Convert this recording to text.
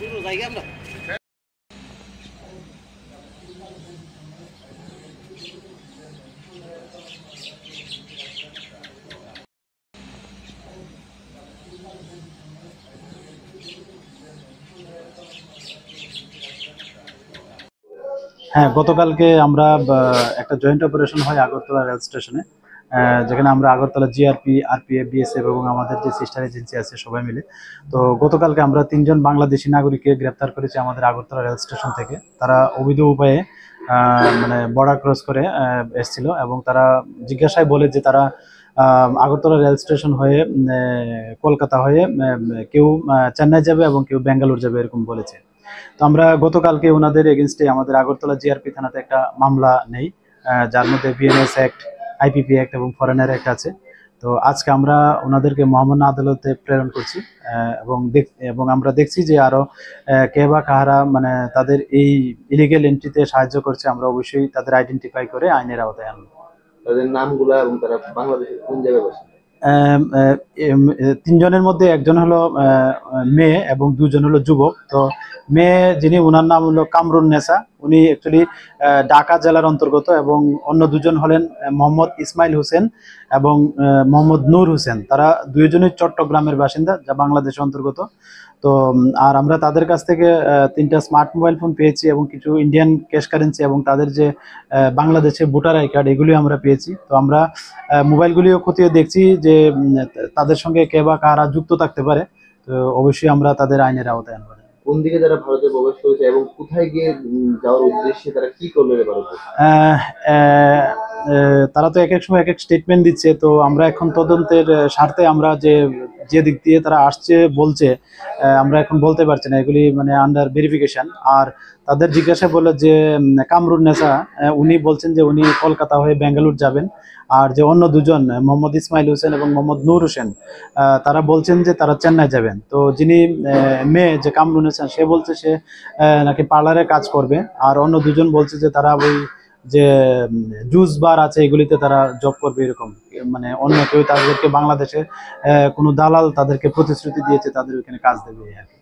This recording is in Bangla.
হ্যাঁ, গতকালকে আমরা একটা জয়েন্ট অপারেশন হয় আগরতলা রেল স্টেশনে, যেখানে আমরা আগরতলা জিআরপি, আরপিএফ, বিএসএফ এবং আমাদের যে সিস্টার এজেন্সি আছে সবাই মিলে। তো গতকালকে আমরা 3জন বাংলাদেশি নাগরিককে গ্রেপ্তার করেছি আমাদের আগরতলা রেল স্টেশন থেকে। তারা অবৈধ উপায়ে মানে বর্ডার ক্রস করে এসেছিল এবং তারা জিজ্ঞাসায় বলে যে তারা আগরতলা রেল স্টেশন হয়ে কলকাতা হয়ে কেউ চেন্নাই যাবে এবং কেউ ব্যাঙ্গালোর যাবে এরকম বলেছে। তো আমরা গতকালকে ওনাদের এগেনস্টে আমাদের আগরতলা জিআরপি থানাতে একটা মামলা নেই, যার মধ্যে বিএনএস অ্যাক্ট, আইপিপি অ্যাক্ট এবং ফরেনার অ্যাক্ট আছে। তো আজকে আমরা ওনাদেরকে মহামান্য আদালতে প্রেরণ করছি এবং আমরা দেখছি যে আরো কে বা কাহারা মানে তাদের এই ইলিগেল এন্ট্রিতে সাহায্য করছে, আমরা অবশ্যই তাদের আইডেন্টিফাই করে আইনের আওতায় আনবো। তাদের নামগুলা এবং তারা বাংলাদেশের কোন জায়গায় বসে? 3জনের মধ্যে একজন হলো মেয়ে এবং 2জন হলো যুবক। তো মেয়ে যিনি, ওনার নাম হলো কামরুন নেসা, উনি অ্যাকচুয়ালি ঢাকা জেলার অন্তর্গত, এবং অন্য 2জন হলেন মোহাম্মদ ইসমাইল হোসেন এবং মোহাম্মদ নূর হোসেন। তারা 2জনই চট্টগ্রামের বাসিন্দা, যা বাংলাদেশের অন্তর্গত। তো আর আমরা তাদের কাছ থেকে 3টা স্মার্ট মোবাইল ফোন পেয়েছি এবং কিছু ইন্ডিয়ান ক্যাশ কারেন্সি এবং তাদের যে বাংলাদেশের ভোটার আই কার্ড, এগুলিও আমরা পেয়েছি। তো আমরা মোবাইলগুলিও খতিয়ে দেখছি যে তাদের সঙ্গে কে বা কারা যুক্ত থাকতে পারে। তো অবশ্যই আমরা তাদের আইনের আওতায় আনবো। কোন দিকে তারা ভারতে প্রবেশ করেছে এবং কোথায় গিয়ে যাওয়ার উদ্দেশ্যে তারা কি করলো ভারতে? তারা তো এক এক সময় এক এক স্টেটমেন্ট দিচ্ছে। তো আমরা এখন তদন্তের স্বার্থে আমরা যে দিক দিয়ে তারা আসছে বলছে, আমরা এখন বলতে পারছি না, এগুলি মানে আন্ডার ভেরিফিকেশন। আর তাদের জিজ্ঞাসা বললো যে কামরুন নেসা, উনি বলছেন যে উনি কলকাতা হয়ে ব্যাঙ্গালোর যাবেন। আর যে অন্য 2জন মোহাম্মদ ইসমাইল হোসেন এবং মোহাম্মদ নূর হোসেন, তারা বলছেন যে তারা চেন্নাই যাবেন। তো যিনি মেয়ে যে কামরুন হোসেন, সে বলছে সে নাকি পার্লারে কাজ করবে। আর অন্য 2জন বলছে যে তারা ওই যে জুস বার আছে এগুলিতে তারা জব করবে, এরকম মানে অন্য কেউ তাদেরকে বাংলাদেশে কোনো দালাল তাদেরকে প্রতিশ্রুতি দিয়েছে তাদের ওইখানে কাজ দেবে আর কি।